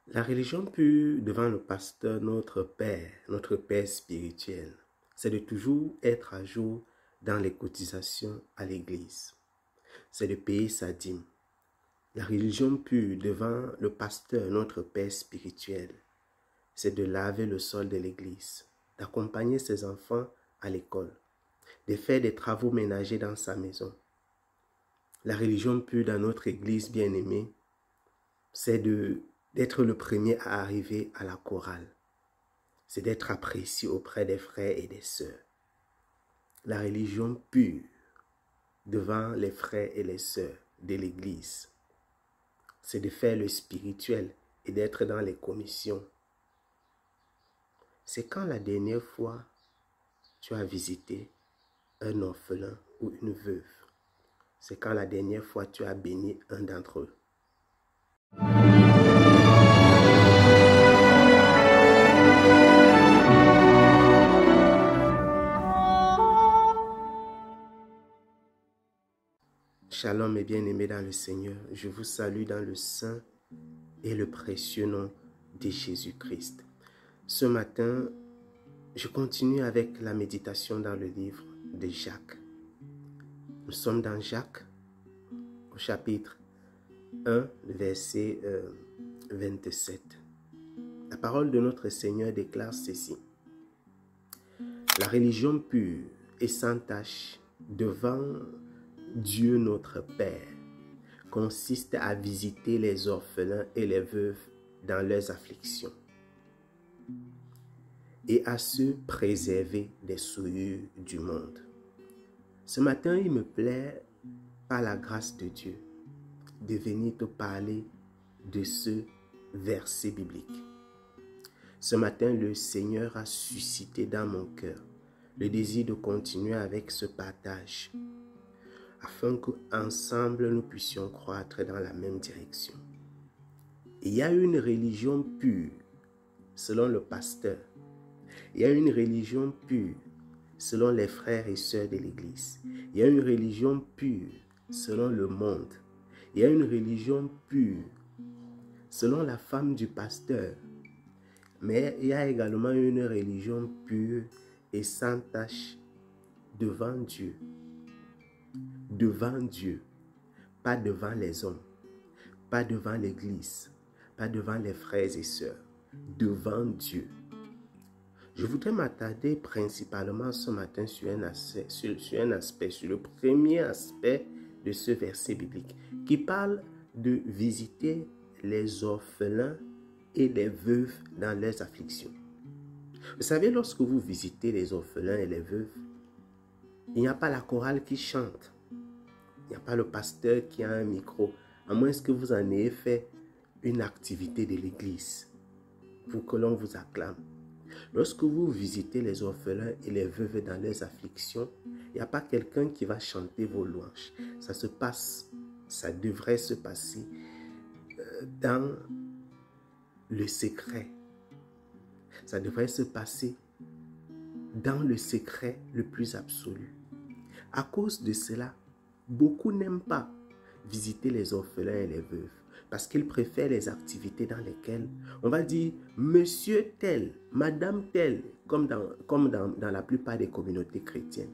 La religion pure devant le pasteur, notre Père spirituel, c'est de toujours être à jour dans les cotisations à l'église. C'est de payer sa dîme. La religion pure devant le pasteur, notre Père spirituel, c'est de laver le sol de l'église, d'accompagner ses enfants à l'école, de faire des travaux ménagers dans sa maison. La religion pure dans notre église bien-aimée, c'est d'être le premier à arriver à la chorale. C'est d'être apprécié auprès des frères et des sœurs. La religion pure devant les frères et les sœurs de l'église, c'est de faire le spirituel et d'être dans les commissions. C'est quand la dernière fois tu as visité un orphelin ou une veuve. C'est quand la dernière fois tu as béni un d'entre eux. Shalom et bien-aimés dans le Seigneur, je vous salue dans le saint et le précieux nom de Jésus-Christ. Ce matin, je continue avec la méditation dans le livre de Jacques. Nous sommes dans Jacques, au chapitre 1, verset 27. La parole de notre Seigneur déclare ceci. La religion pure et sans tache devant Dieu notre Père consiste à visiter les orphelins et les veuves dans leurs afflictions et à se préserver des souillures du monde. Ce matin, il me plaît, par la grâce de Dieu, de venir te parler de ce verset biblique. Ce matin, le Seigneur a suscité dans mon cœur le désir de continuer avec ce partage, afin qu'ensemble nous puissions croître dans la même direction. Il y a une religion pure, selon le pasteur. Il y a une religion pure, selon les frères et sœurs de l'Église. Il y a une religion pure, selon le monde. Il y a une religion pure, selon la femme du pasteur. Mais il y a également une religion pure et sans tache devant Dieu. Devant Dieu, pas devant les hommes, pas devant l'Église, pas devant les frères et sœurs, devant Dieu. Je voudrais m'attarder principalement ce matin sur le premier aspect de ce verset biblique qui parle de visiter les orphelins et les veuves dans leurs afflictions. Vous savez, lorsque vous visitez les orphelins et les veuves, il n'y a pas la chorale qui chante. Il n'y a pas le pasteur qui a un micro, à moins que vous en ayez fait une activité de l'église pour que l'on vous acclame. Lorsque vous visitez les orphelins et les veuves dans leurs afflictions, il n'y a pas quelqu'un qui va chanter vos louanges. Ça devrait se passer dans le secret. Ça devrait se passer dans le secret le plus absolu. À cause de cela, beaucoup n'aiment pas visiter les orphelins et les veuves parce qu'ils préfèrent les activités dans lesquelles on va dire monsieur tel, madame tel, comme dans la plupart des communautés chrétiennes.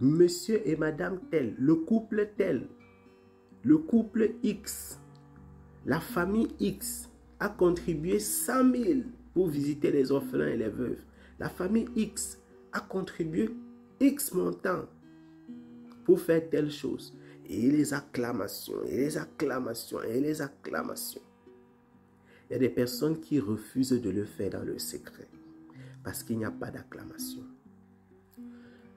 Monsieur et madame tel, le couple X, la famille X a contribué 100 000 pour visiter les orphelins et les veuves. La famille X a contribué X montant pour faire telle chose. Et les acclamations, et les acclamations, et les acclamations. Il y a des personnes qui refusent de le faire dans le secret parce qu'il n'y a pas d'acclamation.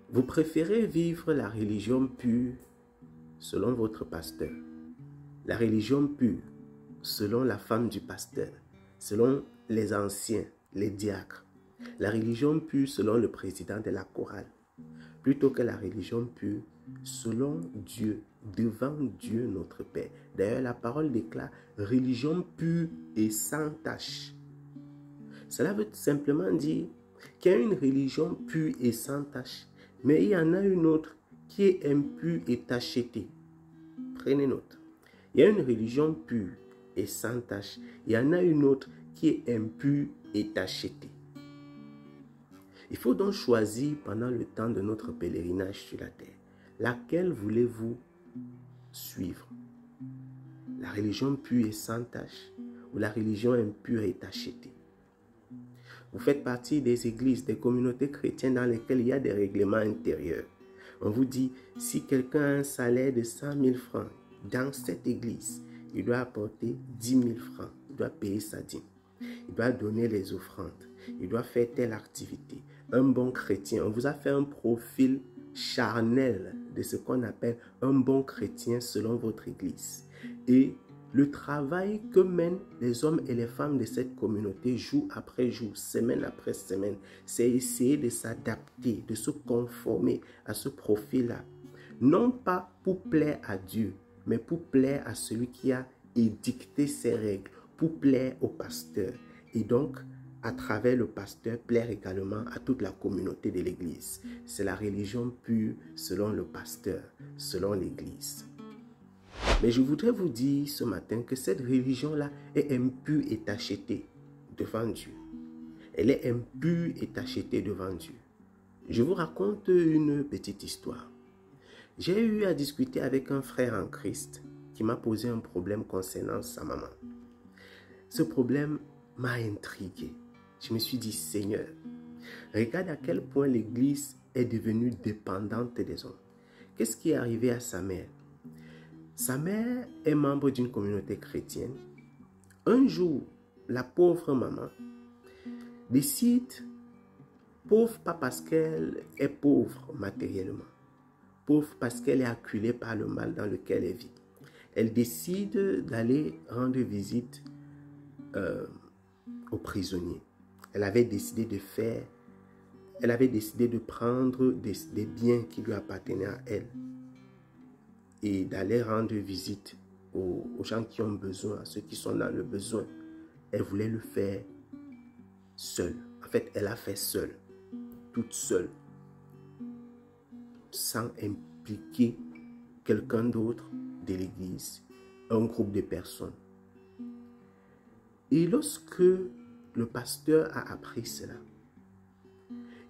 Vous préférez vivre la religion pure selon votre pasteur, la religion pure selon la femme du pasteur, selon les anciens, les diacres, la religion pure selon le président de la chorale, plutôt que la religion pure selon Dieu, devant Dieu notre Père. D'ailleurs, la parole déclare religion pure et sans tache. Cela veut simplement dire qu'il y a une religion pure et sans tache, mais il y en a une autre qui est impure et tachetée. Prenez note. Il y a une religion pure et sans tache. Il y en a une autre qui est impure et tachetée. Il faut donc choisir pendant le temps de notre pèlerinage sur la terre. Laquelle voulez-vous suivre? La religion pure et sans tache ou la religion impure et tachetée? Vous faites partie des églises, des communautés chrétiennes dans lesquelles il y a des règlements intérieurs. On vous dit, si quelqu'un a un salaire de 100 000 francs dans cette église, il doit apporter 10 000 francs. Il doit payer sa dîme. Il doit donner les offrandes. Il doit faire telle activité. Un bon chrétien, on vous a fait un profil charnel de ce qu'on appelle un bon chrétien selon votre église. Et le travail que mènent les hommes et les femmes de cette communauté jour après jour, semaine après semaine, c'est essayer de s'adapter, de se conformer à ce profil-là. Non pas pour plaire à Dieu, mais pour plaire à celui qui a édicté ces règles, pour plaire au pasteur. Et donc, à travers le pasteur, plaire également à toute la communauté de l'église. C'est la religion pure selon le pasteur, selon l'église. Mais je voudrais vous dire ce matin que cette religion-là est impure et tachetée devant Dieu. Elle est impure et tachetée devant Dieu. Je vous raconte une petite histoire. J'ai eu à discuter avec un frère en Christ qui m'a posé un problème concernant sa maman. Ce problème m'a intrigué. Je me suis dit, Seigneur, regarde à quel point l'Église est devenue dépendante des hommes. Qu'est-ce qui est arrivé à sa mère? Sa mère est membre d'une communauté chrétienne. Un jour, la pauvre maman décide, pauvre pas parce qu'elle est pauvre matériellement, pauvre parce qu'elle est acculée par le mal dans lequel elle vit. Elle décide d'aller rendre visite aux prisonniers. Elle avait décidé de prendre des biens qui lui appartenaient à elle et d'aller rendre visite aux gens qui ont besoin, à ceux qui sont dans le besoin. Elle voulait le faire seule. En fait, elle a fait seule, toute seule, sans impliquer quelqu'un d'autre de l'église, un groupe de personnes. Et lorsque le pasteur a appris cela,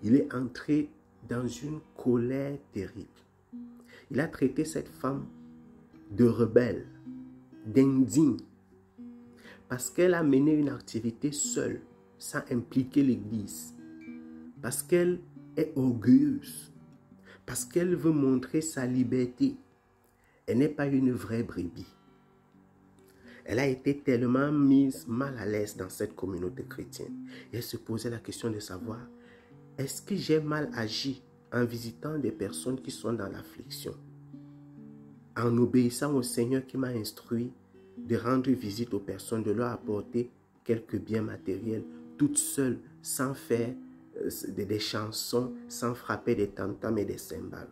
il est entré dans une colère terrible. Il a traité cette femme de rebelle, d'indigne, parce qu'elle a mené une activité seule, sans impliquer l'église, parce qu'elle est orgueilleuse, parce qu'elle veut montrer sa liberté. Elle n'est pas une vraie brebis. Elle a été tellement mise mal à l'aise dans cette communauté chrétienne. Et elle se posait la question de savoir, est-ce que j'ai mal agi en visitant des personnes qui sont dans l'affliction, en obéissant au Seigneur qui m'a instruit de rendre visite aux personnes, de leur apporter quelques biens matériels, toute seule, sans faire des chansons, sans frapper des tam-tams et des cymbales.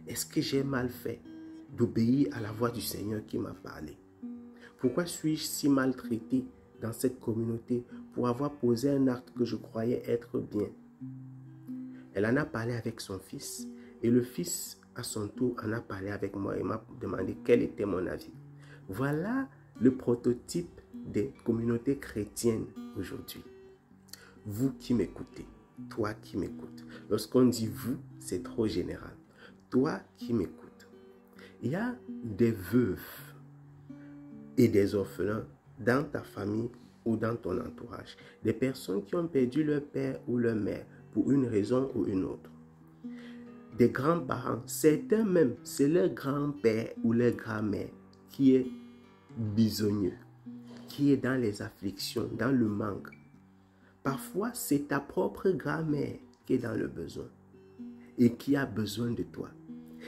Est-ce que j'ai mal fait d'obéir à la voix du Seigneur qui m'a parlé? Pourquoi suis-je si maltraité dans cette communauté pour avoir posé un acte que je croyais être bien? Elle en a parlé avec son fils et le fils, à son tour, en a parlé avec moi et m'a demandé quel était mon avis. Voilà le prototype des communautés chrétiennes aujourd'hui. Vous qui m'écoutez, toi qui m'écoutes. Lorsqu'on dit vous, c'est trop général. Toi qui m'écoutes. Il y a des veuves et des orphelins dans ta famille ou dans ton entourage. Des personnes qui ont perdu leur père ou leur mère pour une raison ou une autre. Des grands-parents, certains même, c'est leur grand-père ou leur grand-mère qui est bisogneux, qui est dans les afflictions, dans le manque. Parfois, c'est ta propre grand-mère qui est dans le besoin et qui a besoin de toi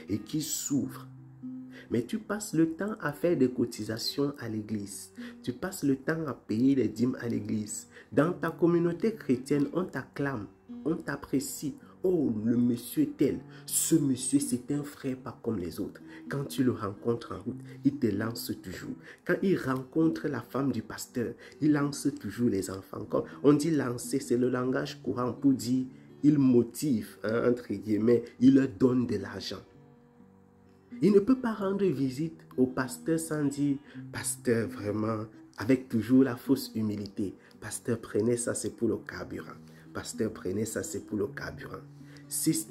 et qui souffre. Mais tu passes le temps à faire des cotisations à l'église. Tu passes le temps à payer les dîmes à l'église. Dans ta communauté chrétienne, on t'acclame, on t'apprécie. Oh, le monsieur tel, ce monsieur c'est un frère pas comme les autres. Quand tu le rencontres en route, il te lance toujours. Quand il rencontre la femme du pasteur, il lance toujours les enfants. Comme on dit lancer, c'est le langage courant pour dire il motive, entre guillemets, il leur donne de l'argent. Il ne peut pas rendre visite au pasteur sans dire, pasteur, vraiment, avec toujours la fausse humilité. Pasteur, prenez ça, c'est pour le carburant. Pasteur, prenez ça, c'est pour le carburant.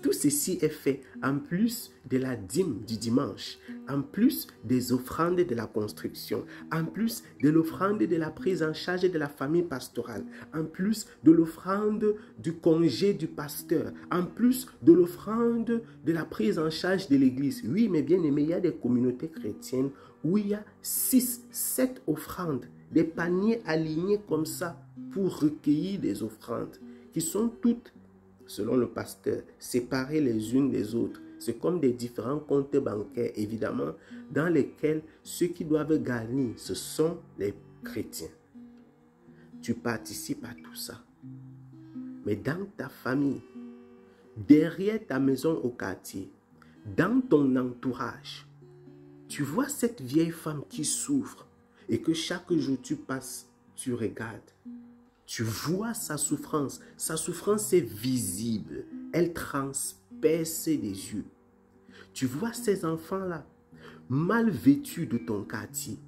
Tout ceci est fait en plus de la dîme du dimanche, en plus des offrandes de la construction, en plus de l'offrande de la prise en charge de la famille pastorale, en plus de l'offrande du congé du pasteur, en plus de l'offrande de la prise en charge de l'église. Oui, mais bien aimé, il y a des communautés chrétiennes où il y a 6, 7 offrandes, des paniers alignés comme ça pour recueillir des offrandes qui sont toutes, selon le pasteur, séparées les unes des autres. C'est comme des différents comptes bancaires, évidemment, dans lesquels ceux qui doivent gagner, ce sont les chrétiens. Tu participes à tout ça. Mais dans ta famille, derrière ta maison au quartier, dans ton entourage, tu vois cette vieille femme qui souffre et que chaque jour tu passes, tu regardes. Tu vois sa souffrance. Sa souffrance est visible. Elle transperce les yeux. Tu vois ces enfants-là, mal vêtus de ton quartier.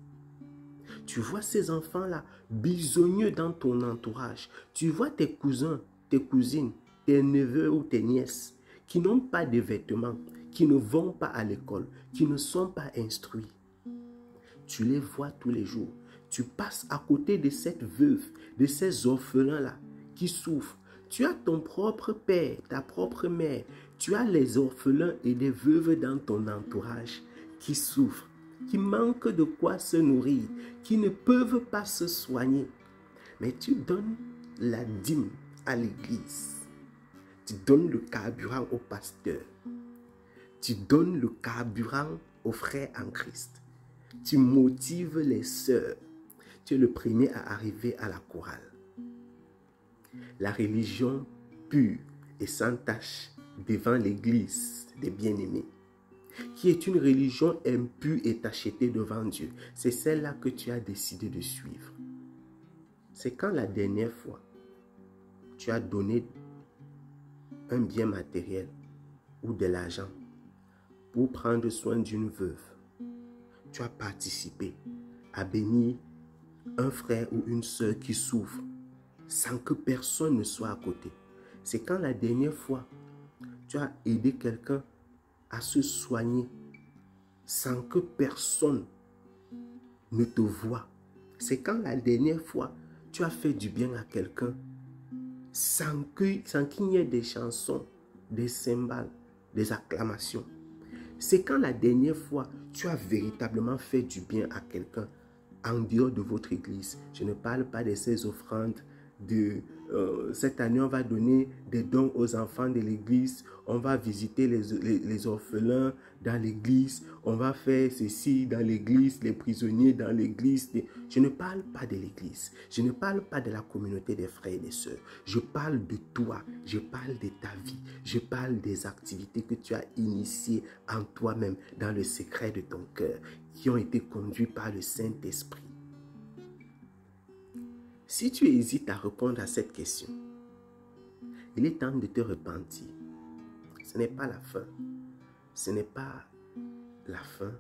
Tu vois ces enfants-là, bisogneux dans ton entourage. Tu vois tes cousins, tes cousines, tes neveux ou tes nièces qui n'ont pas de vêtements, qui ne vont pas à l'école, qui ne sont pas instruits. Tu les vois tous les jours. Tu passes à côté de cette veuve, de ces orphelins-là qui souffrent. Tu as ton propre père, ta propre mère. Tu as les orphelins et les veuves dans ton entourage qui souffrent, qui manquent de quoi se nourrir, qui ne peuvent pas se soigner. Mais tu donnes la dîme à l'église. Tu donnes le carburant au pasteur. Tu donnes le carburant aux frères en Christ. Tu motives les sœurs. Tu es le premier à arriver à la chorale. La religion pure et sans tache devant l'église des bien-aimés, qui est une religion impure et tachetée devant Dieu, c'est celle-là que tu as décidé de suivre. C'est quand la dernière fois tu as donné un bien matériel ou de l'argent pour prendre soin d'une veuve. Tu as participé à bénir un frère ou une sœur qui souffre sans que personne ne soit à côté. C'est quand la dernière fois tu as aidé quelqu'un à se soigner sans que personne ne te voie. C'est quand la dernière fois tu as fait du bien à quelqu'un sans qu'il n'y ait des chansons, des cymbales, des acclamations. C'est quand la dernière fois tu as véritablement fait du bien à quelqu'un en dehors de votre église. Je ne parle pas de ces offrandes cette année on va donner des dons aux enfants de l'église, on va visiter les orphelins dans l'église, on va faire ceci dans l'église, les prisonniers dans l'église. Je ne parle pas de l'église, je ne parle pas de la communauté des frères et des sœurs, je parle de toi, je parle de ta vie, je parle des activités que tu as initiées en toi-même dans le secret de ton cœur, qui ont été conduites par le Saint-Esprit. Si tu hésites à répondre à cette question, il est temps de te repentir. Ce n'est pas la fin. Ce n'est pas la fin.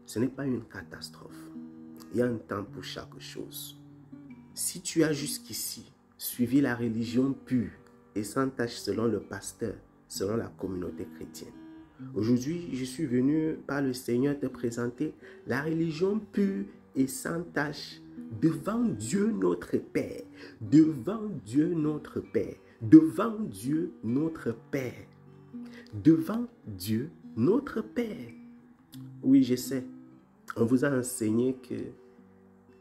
Ce n'est pas une catastrophe. Il y a un temps pour chaque chose. Si tu as jusqu'ici suivi la religion pure et sans tache selon le pasteur, selon la communauté chrétienne, aujourd'hui, je suis venu par le Seigneur te présenter la religion pure et sans tache devant Dieu notre Père, devant Dieu notre Père, devant Dieu notre Père, devant Dieu notre Père. Oui, je sais, on vous a enseigné que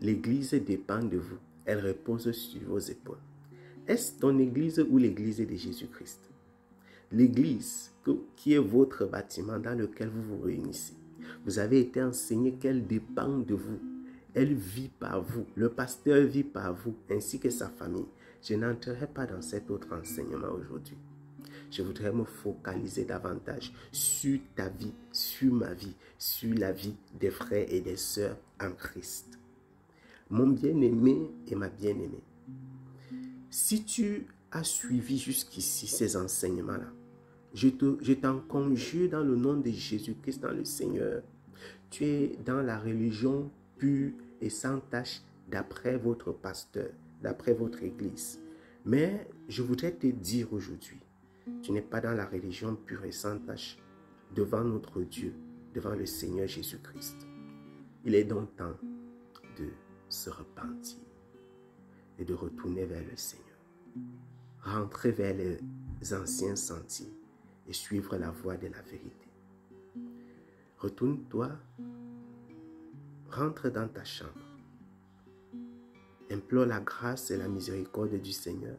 l'église dépend de vous, elle repose sur vos épaules. Est-ce ton église ou l'église de Jésus-Christ? L'église qui est votre bâtiment dans lequel vous vous réunissez. Vous avez été enseigné qu'elle dépend de vous. Elle vit par vous. Le pasteur vit par vous, ainsi que sa famille. Je n'entrerai pas dans cet autre enseignement aujourd'hui. Je voudrais me focaliser davantage sur ta vie, sur ma vie, sur la vie des frères et des sœurs en Christ. Mon bien-aimé et ma bien-aimée, si tu as suivi jusqu'ici ces enseignements-là, je t'en conjure dans le nom de Jésus-Christ, dans le Seigneur. Tu es dans la religion pure et sans tache d'après votre pasteur, d'après votre église. Mais je voudrais te dire aujourd'hui, tu n'es pas dans la religion pure et sans tache devant notre Dieu, devant le Seigneur Jésus-Christ. Il est donc temps de se repentir et de retourner vers le Seigneur. Rentrer vers les anciens sentiers et suivre la voie de la vérité. Retourne-toi, rentre dans ta chambre. Implore la grâce et la miséricorde du Seigneur.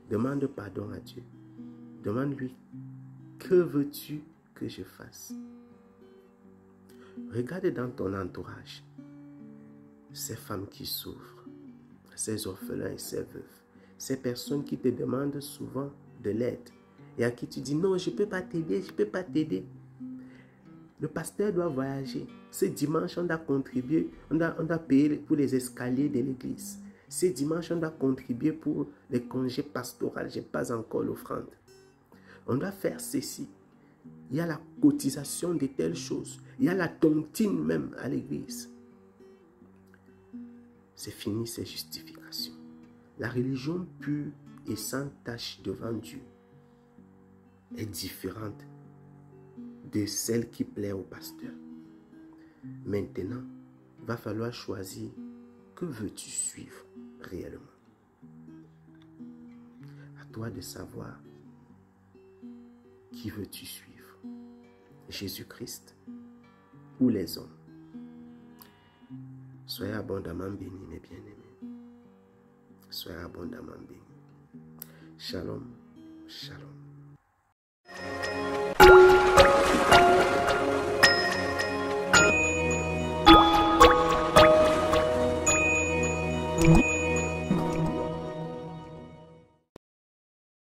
Demande pardon à Dieu. Demande-lui, que veux-tu que je fasse? Regarde dans ton entourage ces femmes qui souffrent, ces orphelins et ces veuves, ces personnes qui te demandent souvent de l'aide et à qui tu dis non, je ne peux pas t'aider, je ne peux pas t'aider. Le pasteur doit voyager. Ce dimanche, on doit contribuer, on doit payer pour les escaliers de l'église. Ce dimanche, on doit contribuer pour les congés pastoraux. Je n'ai pas encore l'offrande. On doit faire ceci. Il y a la cotisation de telles choses. Il y a la tontine même à l'église. C'est fini ces justifications. La religion pure et sans tache devant Dieu est différente de celle qui plaît au pasteur. Maintenant, il va falloir choisir que veux-tu suivre réellement. À toi de savoir qui veux-tu suivre, Jésus-Christ ou les hommes. Soyez abondamment bénis, mes bien-aimés. Soyez abondamment bénis. Shalom, shalom. Mm-hmm.